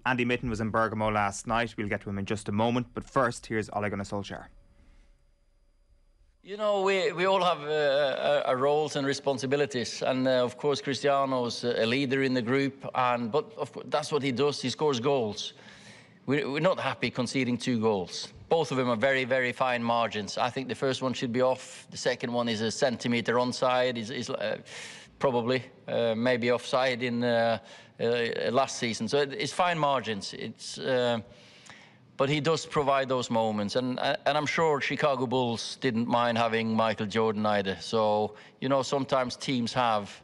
Andy Mitten was in Bergamo last night. We'll get to him in just a moment. But first, here's Ole Gunnar Solskjaer. You know, we all have roles and responsibilities, and of course Cristiano's a leader in the group, but of course, that's what he does. He scores goals. We're not happy conceding 2 goals. Both of them are very, very fine margins. I think the first one should be off. The second one is a centimetre onside. Is probably maybe offside in last season. So it's fine margins. But he does provide those moments, and I'm sure Chicago Bulls didn't mind having Michael Jordan either. So, you know, sometimes teams have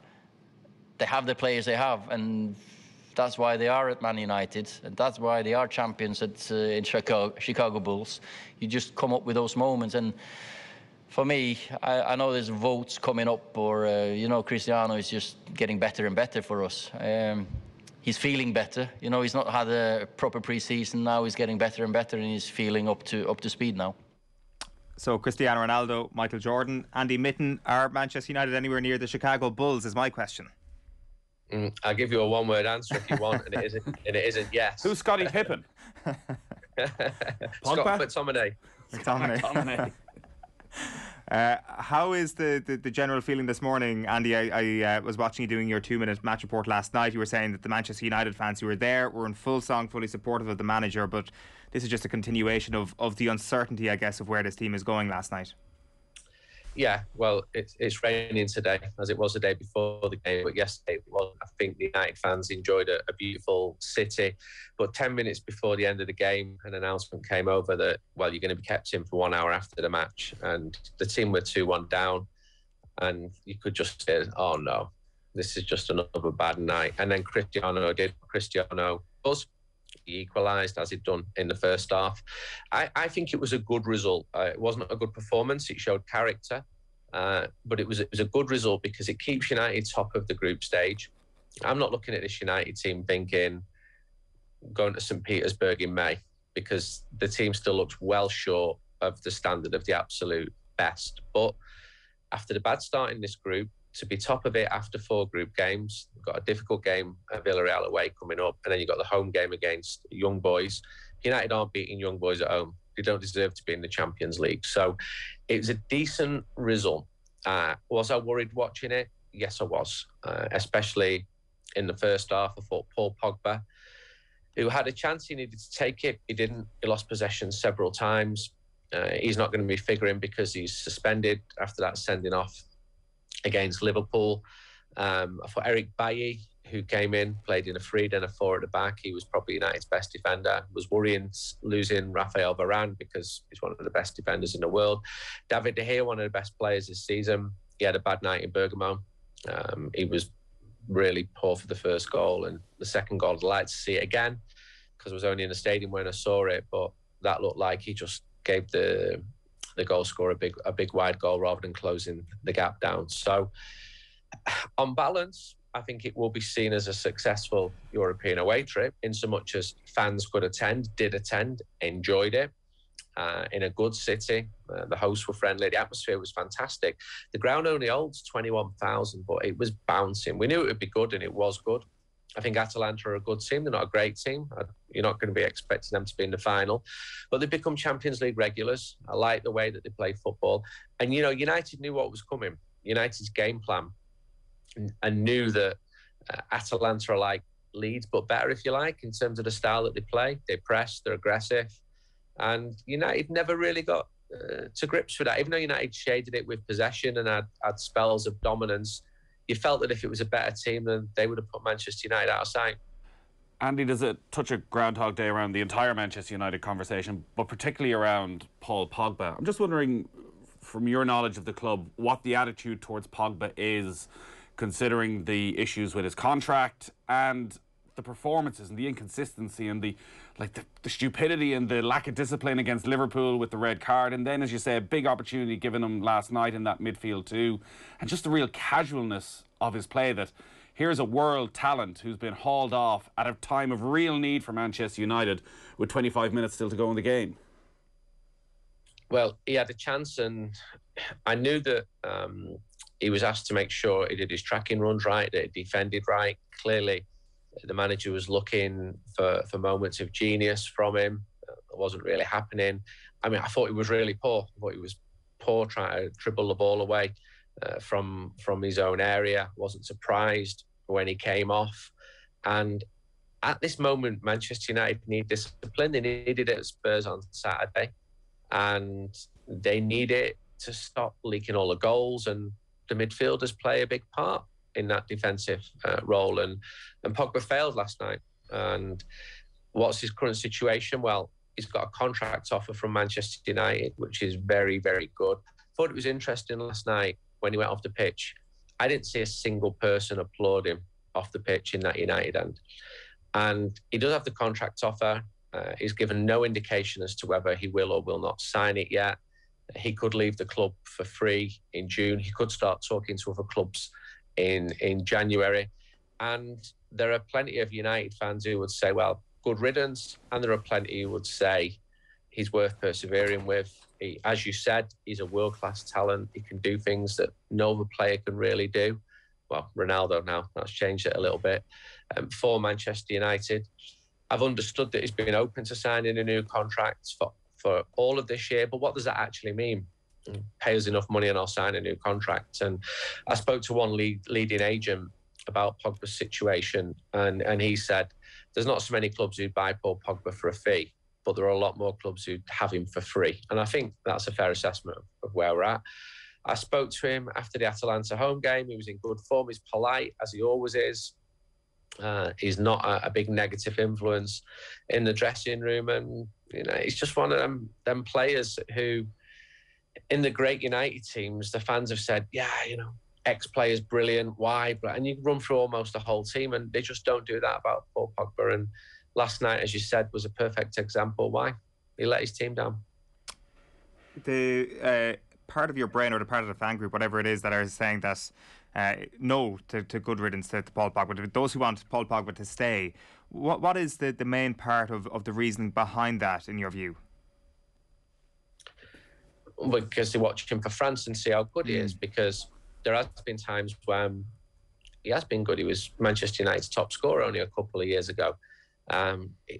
the players they have, and that's why they are at Man United, and that's why they are champions in Chicago Bulls. You just come up with those moments, and for me, I know there's votes coming up, or you know, Cristiano is just getting better and better for us. He's feeling better. You know, he's not had a proper pre-season. Now he's getting better and better, and he's feeling up to speed now. So Cristiano Ronaldo, Michael Jordan, Andy Mitten. Are Manchester United anywhere near the Chicago Bulls is my question. I'll give you a one-word answer if you want, and it isn't yes. Who's Scottie Pippen? Scott McTominay. McTominay. How is the general feeling this morning, Andy? I was watching you doing your 2-minute match report last night. You were saying that the Manchester United fans who were there were in full song, fully supportive of the manager, but this is just a continuation of the uncertainty, I guess, of where this team is going last night. Yeah, well, it's raining today, as it was the day before the game, but yesterday it was. I think the United fans enjoyed a beautiful city, but 10 minutes before the end of the game, an announcement came over that, well, you're going to be kept in for 1 hour after the match, and the team were 2-1 down, and you could just say, oh no, this is just another bad night. And then Cristiano was. He equalised as he'd done in the first half. I think it was a good result. It wasn't a good performance. It showed character, but it was a good result because it keeps United top of the group stage. I'm not looking at this United team thinking going to St. Petersburg in May, because the team still looks well short of the standard of the absolute best. But after the bad start in this group, to be top of it after 4 group games, you've got a difficult game at Villarreal away coming up, and then you've got the home game against Young Boys. United aren't beating Young Boys at home. They don't deserve to be in the Champions League. So it was a decent result. Was I worried watching it? Yes, I was. Especially in the first half. I thought Paul Pogba, who had a chance, he needed to take it. He didn't. He lost possession several times. He's not going to be figuring because he's suspended after that sending off against Liverpool. I thought Eric Bailly, who came in, played in a 3 and a 4 at the back. He was probably United's best defender. Was worrying losing Rafael Varane because he's one of the best defenders in the world. David De Gea, one of the best players this season. He had a bad night in Bergamo. He was really poor for the first goal, and the second goal I'd like to see it again because I was only in the stadium when I saw it, but that looked like he just gave the goal scorer a big wide goal rather than closing the gap down. So on balance, I think it will be seen as a successful European away trip, in so much as fans did attend, enjoyed it, in a good city. The hosts were friendly, the atmosphere was fantastic. The ground only holds 21,000, but it was bouncing. We knew it would be good, and it was good. I think Atalanta are a good team. They're not a great team. You're not going to be expecting them to be in the final. But they've become Champions League regulars. I like the way that they play football. And, you know, United knew what was coming. United's game plan, and knew that Atalanta are like Leeds, but better, if you like, in terms of the style that they play. They press, they're aggressive. And United never really got to grips with that. Even though United shaded it with possession and had spells of dominance, you felt that if it was a better team, then they would have put Manchester United out of sight. Andy, there's a touch of Groundhog Day around the entire Manchester United conversation, but particularly around Paul Pogba. I'm just wondering, from your knowledge of the club, what the attitude towards Pogba is, considering the issues with his contract and the performances and the inconsistency and the stupidity and the lack of discipline against Liverpool with the red card, and then, as you say, a big opportunity given him last night in that midfield too, and just the real casualness of his play, that here's a world talent who's been hauled off at a time of real need for Manchester United with 25 minutes still to go in the game. Well, he had a chance, and I knew that he was asked to make sure he did his tracking runs right, that he defended right. Clearly, The manager was looking for moments of genius from him. It wasn't really happening. I mean, I thought he was really poor. I thought he was poor trying to dribble the ball away from his own area. Wasn't surprised when he came off. And at this moment, Manchester United need discipline. They needed it at Spurs on Saturday. And they need it to stop leaking all the goals. And the midfielders play a big part in that defensive role. And Pogba failed last night. And what's his current situation? Well, he's got a contract offer from Manchester United, which is very, very good. Thought it was interesting last night when he went off the pitch. I didn't see a single person applaud him off the pitch in that United end. And he does have the contract offer. He's given no indication as to whether he will or will not sign it yet. He could leave the club for free in June. He could start talking to other clubs in January. And there are plenty of United fans who would say, well, good riddance. And there are plenty who would say he's worth persevering with. He, as you said, he's a world-class talent. He can do things that no other player can really do. Well, Ronaldo now, that's changed it a little bit. For Manchester United, I've understood that he's been open to signing a new contract for all of this year, but what does that actually mean? Pay us enough money and I'll sign a new contract. And I spoke to one leading agent about Pogba's situation, and he said there's not so many clubs who'd buy Paul Pogba for a fee, but there are a lot more clubs who'd have him for free. And I think that's a fair assessment of where we're at. I spoke to him after the Atalanta home game. He was in good form. He's polite, as he always is. He's not a big negative influence in the dressing room. And, you know, he's just one of them players who, in the great United teams, the fans have said, yeah, you know, ex-player's brilliant, why? And you run through almost the whole team, and they just don't do that about Paul Pogba. And last night, as you said, was a perfect example why he let his team down. The part of your brain, or the part of the fan group, whatever it is, that are saying that no to good riddance to Paul Pogba, those who want Paul Pogba to stay, what is the main part of the reasoning behind that, in your view? Because they watch him for France and see how good he is, because there has been times when he has been good. He was Manchester United's top scorer only a couple of years ago.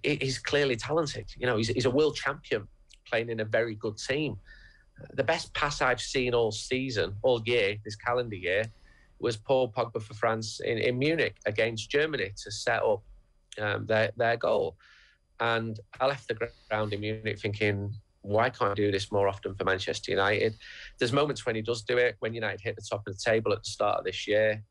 He's clearly talented. You know, he's a world champion playing in a very good team. The best pass I've seen all season, all year, this calendar year, was Paul Pogba for France in Munich against Germany to set up their goal. And I left the ground in Munich thinking, why can't I do this more often for Manchester United? There's moments when he does do it. When United hit the top of the table at the start of this year,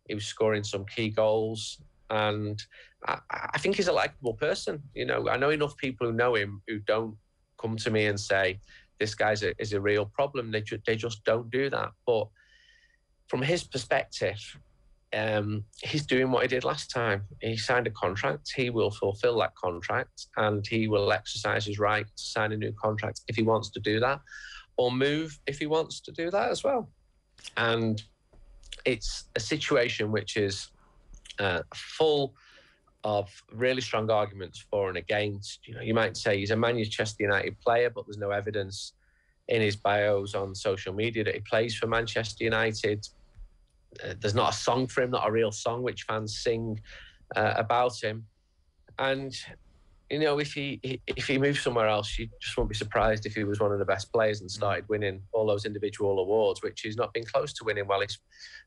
he was scoring some key goals. And I think he's a likeable person. You know, I know enough people who know him who don't come to me and say, this guy is a real problem. They just don't do that. But from his perspective, he's doing what he did last time. He signed a contract. He will fulfill that contract, and he will exercise his right to sign a new contract if he wants to do that, or move if he wants to do that as well. And it's a situation which is full of really strong arguments for and against. You know, you might say he's a Manchester United player, but there's no evidence in his bios on social media that he plays for Manchester United. There's not a song for him, not a real song which fans sing about him. And, you know, if he moves somewhere else, you just won't be surprised if he was one of the best players and started winning all those individual awards, which he's not been close to winning while he's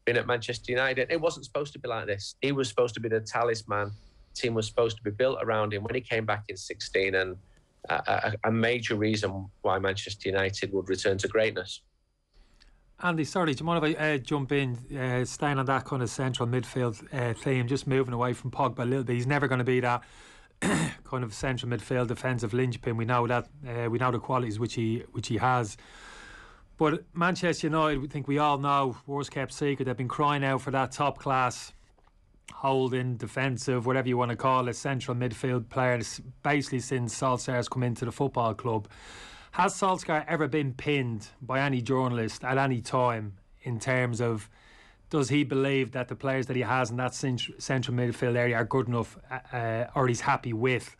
been at Manchester United. It wasn't supposed to be like this. He was supposed to be the talisman. The team was supposed to be built around him when he came back in 2016, and a major reason why Manchester United would return to greatness. Andy, sorry, do you mind if I jump in, staying on that kind of central midfield theme, just moving away from Pogba a little bit. He's never going to be that kind of central midfield defensive linchpin. We know that. We know the qualities which he has. But Manchester United, I think we all know, worst kept secret, they've been crying out for that top class holding, defensive, whatever you want to call it, central midfield players, basically since Solskjaer's come into the football club. Has Solskjaer ever been pinned by any journalist at any time in terms of, does he believe that the players that he has in that central midfield area are good enough, or he's happy with?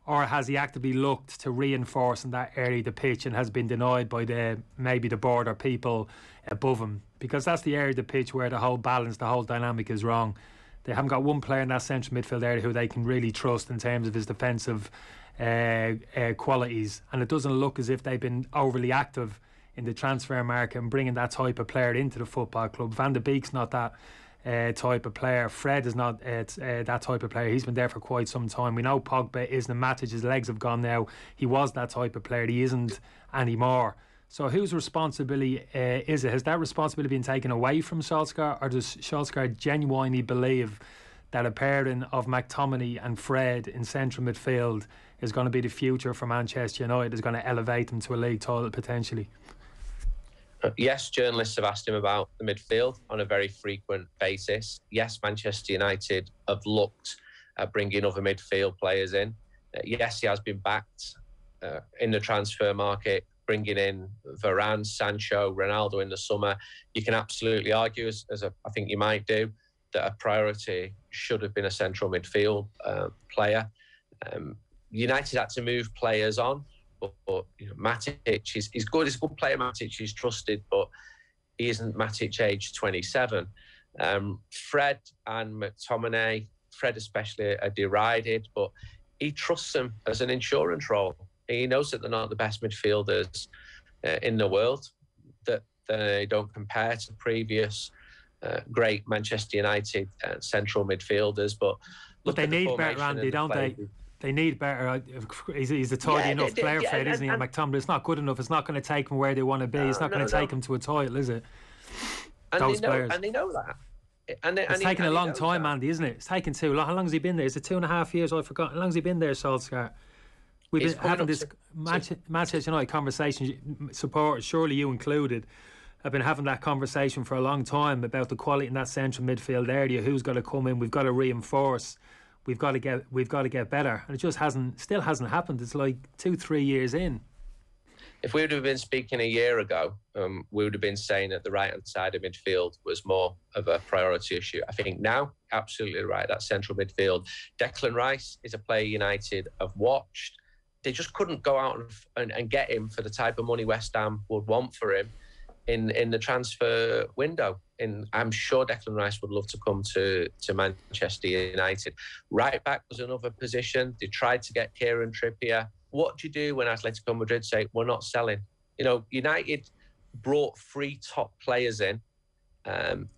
Or has he actively looked to reinforce in that area of the pitch and has been denied by maybe the board or people above him? Because that's the area of the pitch where the whole balance, the whole dynamic is wrong. They haven't got one player in that central midfield area who they can really trust in terms of his defensive qualities, and it doesn't look as if they've been overly active in the transfer market and bringing that type of player into the football club. Van de Beek's not that type of player. Fred is not that type of player. He's been there for quite some time. We know Pogba isn't. Matic, his legs have gone now. He was that type of player. He isn't anymore. So whose responsibility is it? Has that responsibility been taken away from Solskjaer, or does Solskjaer genuinely believe that a pairing of McTominay and Fred in central midfield is going to be the future for Manchester United, is going to elevate them to a league title potentially? Yes, journalists have asked him about the midfield on a very frequent basis. Yes, Manchester United have looked at bringing other midfield players in. Yes, he has been backed in the transfer market, bringing in Varane, Sancho, Ronaldo in the summer. You can absolutely argue, I think you might do, that a priority should have been a central midfield player. United had to move players on. But you know, Matic, he's good. He's a good player, Matic. He's trusted, but he isn't Matic age 27. Fred and McTominay, Fred especially, are derided, but he trusts them as an insurance role. He knows that they're not the best midfielders in the world, that they don't compare to previous great Manchester United central midfielders. But they need better, Andy, don't they? They need better. He's a tidy enough player, Fred, isn't he? And McTominay, it's not good enough. It's not going to take them where they want to be. It's not going to take them to a title, is it? And they know that. It's taken a long time, Andy, isn't it? It's taken too long. How long has he been there? Is it 2.5 years? I forgot. How long has he been there, Solskjaer? We've been having this Manchester United conversation, supporters, surely you included, have been having that conversation for a long time about the quality in that central midfield area. Who's got to come in? We've got to reinforce. We've got to get better, and it just still hasn't happened. It's like 2-3 years in. If we would have been speaking a year ago, we would have been saying that the right-hand side of midfield was more of a priority issue. I think now, absolutely right, that central midfield. Declan Rice is a player United have watched. They just couldn't go out and get him for the type of money West Ham would want for him in the transfer window. And I'm sure Declan Rice would love to come to Manchester United. Right back was another position. They tried to get Kieran Trippier. What do you do when Atletico Madrid say, we're not selling? You know, United brought 3 top players in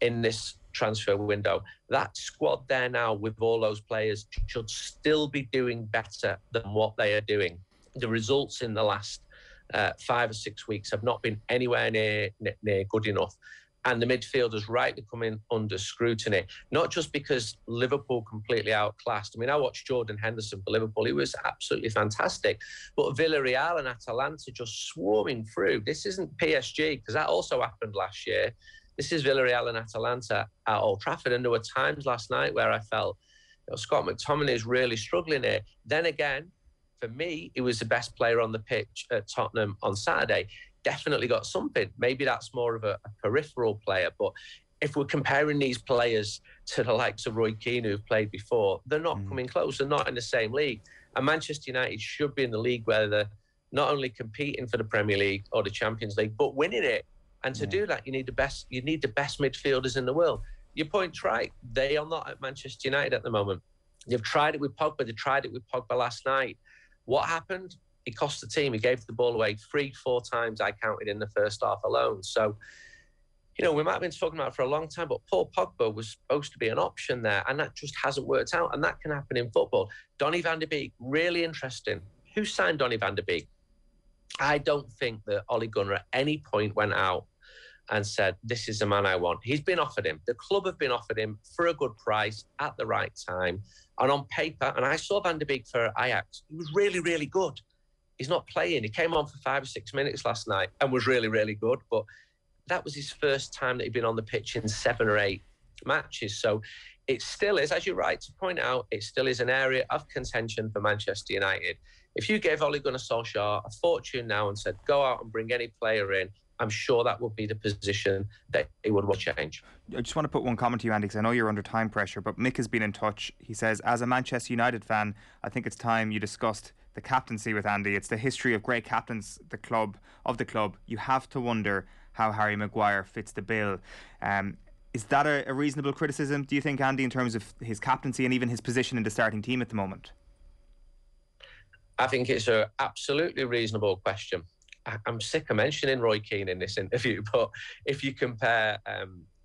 this transfer window. That squad there now with all those players should still be doing better than what they are doing. The results in the last 5 or 6 weeks have not been anywhere near good enough. And the midfielders rightly come in under scrutiny, not just because Liverpool completely outclassed. I mean, I watched Jordan Henderson for Liverpool. He was absolutely fantastic. But Villarreal and Atalanta just swarming through. This isn't PSG, because that also happened last year. This is Villarreal and Atalanta at Old Trafford. And there were times last night where I felt, Scott McTominay is really struggling here. Then again, for me, he was the best player on the pitch at Tottenham on Saturday. Definitely got something. Maybe that's more of a peripheral player. But if we're comparing these players to the likes of Roy Keane who've played before, they're not coming close. They're not in the same league. And Manchester United should be in the league where they're not only competing for the Premier League or the Champions League, but winning it. And to do that, you need the best midfielders in the world. Your point's right. They are not at Manchester United at the moment. They've tried it with Pogba. They tried it with Pogba last night. What happened? He cost the team. He gave the ball away 3-4 times, I counted, in the first half alone. So, you know, we might have been talking about it for a long time, but Paul Pogba was supposed to be an option there, and that just hasn't worked out. And that can happen in football. Donny van de Beek, really interesting. Who signed Donny van de Beek? I don't think that Ole Gunnar at any point went out and said, this is the man I want. He's been offered him. The club have been offered him for a good price at the right time. And on paper, and I saw Van de Beek for Ajax, he was really, really good. He's not playing. He came on for 5 or 6 minutes last night and was really, really good. But that was his first time that he'd been on the pitch in 7 or 8 matches. So it still is, as you're right to point out, it still is an area of contention for Manchester United. If you gave Ole Gunnar Solskjaer a fortune now and said, go out and bring any player in, I'm sure that would be the position that he would want to change. I just want to put one comment to you, Andy, because I know you're under time pressure, but Mick has been in touch. He says, as a Manchester United fan, I think it's time you discussed the captaincy with Andy. It's the history of great captains of the club. You have to wonder how Harry Maguire fits the bill. Is that a reasonable criticism, do you think, Andy, in terms of his captaincy and even his position in the starting team at the moment? I think it's an absolutely reasonable question. I'm sick of mentioning Roy Keane in this interview, but if you compare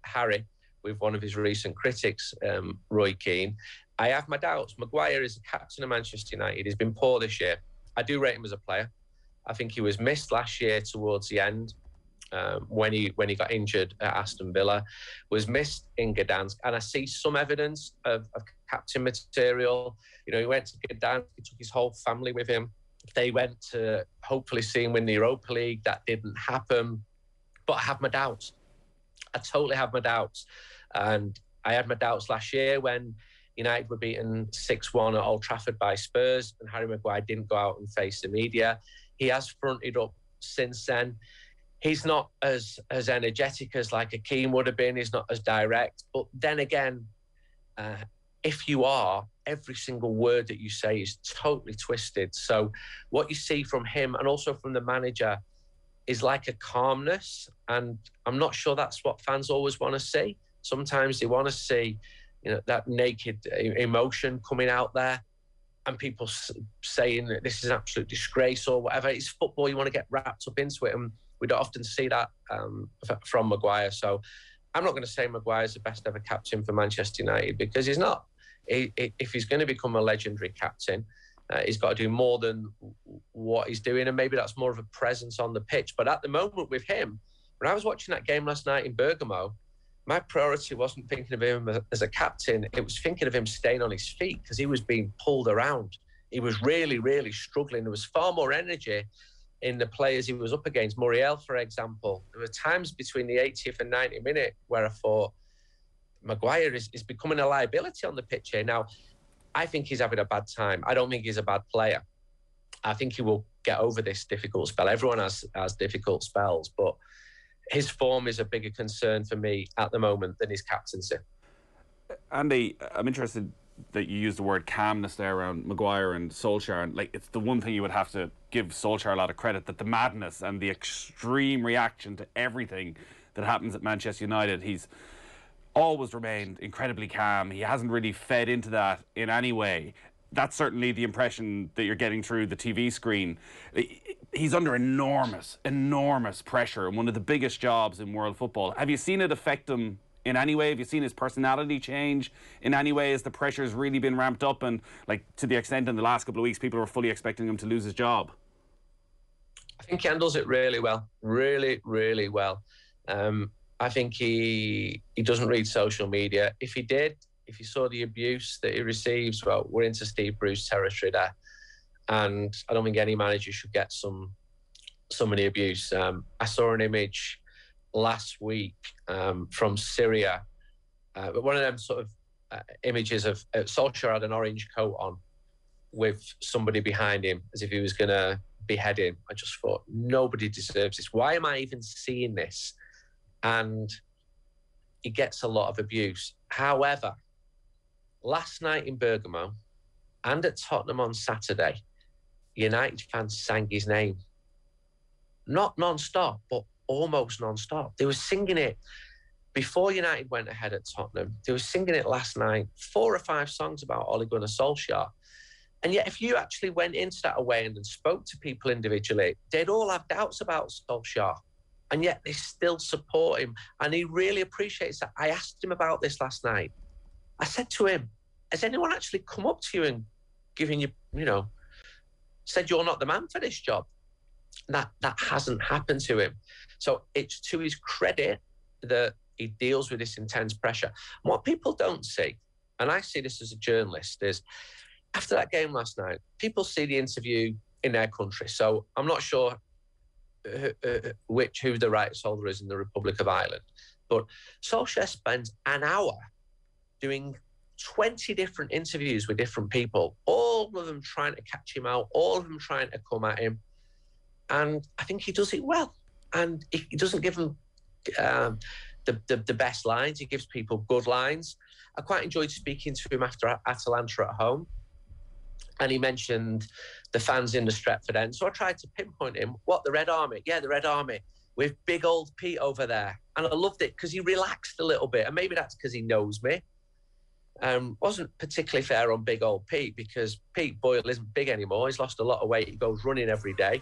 Harry with one of his recent critics, Roy Keane, I have my doubts. Maguire is the captain of Manchester United. He's been poor this year. I do rate him as a player. I think he was missed last year towards the end. When he got injured at Aston Villa, was missed in Gdansk, and I see some evidence of captain material. You know, he went to Gdansk, he took his whole family with him. They went to hopefully see him win the Europa League. That didn't happen, but I have my doubts. I totally have my doubts, and I had my doubts last year when United were beaten 6-1 at Old Trafford by Spurs, and Harry Maguire didn't go out and face the media. He has fronted up since then. He's not as energetic as like a Keane would have been. He's not as direct. But then again, if you are, every single word that you say is totally twisted. So what you see from him and also from the manager is like a calmness. And I'm not sure that's what fans always want to see. Sometimes they want to see, you know, that naked emotion coming out there and people saying that this is an absolute disgrace or whatever. It's football. You want to get wrapped up into it. And we don't often see that from Maguire. So I'm not going to say Maguire's the best ever captain for Manchester United because he's not. If he's going to become a legendary captain, he's got to do more than what he's doing. And maybe that's more of a presence on the pitch. But at the moment with him, when I was watching that game last night in Bergamo, my priority wasn't thinking of him as a captain. It was thinking of him staying on his feet because he was being pulled around. He was really, really struggling. There was far more energy in the players he was up against. Muriel, for example, there were times between the 80th and 90th minute where I thought Maguire is becoming a liability on the pitch here. Now, I think he's having a bad time. I don't think he's a bad player. I think he will get over this difficult spell. Everyone has difficult spells, but his form is a bigger concern for me at the moment than his captaincy. Andy, I'm interested that you used the word calmness there around Maguire and Solskjaer, and like it's the one thing you would have to give Solskjaer a lot of credit, that the madness and the extreme reaction to everything that happens at Manchester United, he's always remained incredibly calm. He hasn't really fed into that in any way. That's certainly the impression that you're getting through the TV screen. He's under enormous pressure and one of the biggest jobs in world football. Have you seen it affect him in any way? Have you seen his personality change in any way as the pressure's really been ramped up and, like, to the extent in the last couple of weeks people were fully expecting him to lose his job? I think he handles it really well. Really, really well. I think he doesn't read social media. If he did, if he saw the abuse that he receives, well, we're into Steve Bruce territory there. And I don't think any manager should get some of the abuse. I saw an image last week from Syria, but one of them sort of images of Solskjaer had an orange coat on with somebody behind him as if he was going to behead him. I just thought, nobody deserves this. Why am I even seeing this? And he gets a lot of abuse. However, last night in Bergamo and at Tottenham on Saturday, United fans sang his name. Not non-stop, but almost non-stop. They were singing it before United went ahead at Tottenham. They were singing it last night, 4 or 5 songs about Ole Gunnar Solskjaer. And yet, if you actually went into that away and spoke to people individually, they'd all have doubts about Solskjaer. And yet they still support him. And he really appreciates that. I asked him about this last night. I said to him, has anyone actually come up to you and given you, said you're not the man for this job? That hasn't happened to him. So it's to his credit that he deals with this intense pressure. And what people don't see, and I see this as a journalist, is after that game last night, people see the interview in their country. So I'm not sure who the rights holder is in the Republic of Ireland. But Solskjaer spends an hour doing 20 different interviews with different people, all of them trying to catch him out, all of them trying to come at him. And I think he does it well. And he doesn't give them the best lines. He gives people good lines. I quite enjoyed speaking to him after Atalanta at home. And he mentioned the fans in the Stretford end. So I tried to pinpoint him. What, the Red Army? Yeah, the Red Army. with big old Pete over there. And I loved it because he relaxed a little bit. And maybe that's because he knows me. Wasn't particularly fair on big old Pete because Pete Boyle isn't big anymore. He's lost a lot of weight. He goes running every day.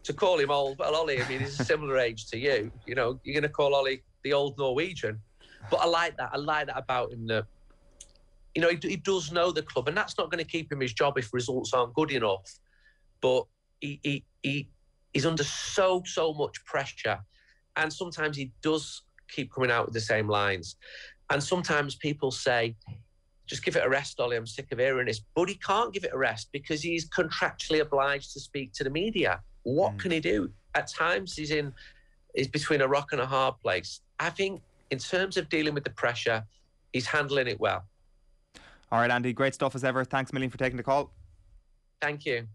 To call him old, well, Ollie, I mean, he's a similar age to you. You know, you're going to call Ollie the old Norwegian. But I like that. I like that about him, that, you know, he does know the club, and that's not going to keep him his job if results aren't good enough. But he's under so much pressure, and sometimes he does keep coming out with the same lines. And sometimes people say, just give it a rest, Ollie, I'm sick of hearing this. But he can't give it a rest because he's contractually obliged to speak to the media. What can he do? At times he's between a rock and a hard place. I think in terms of dealing with the pressure, he's handling it well. All right, Andy, great stuff as ever. Thanks a million for taking the call. Thank you.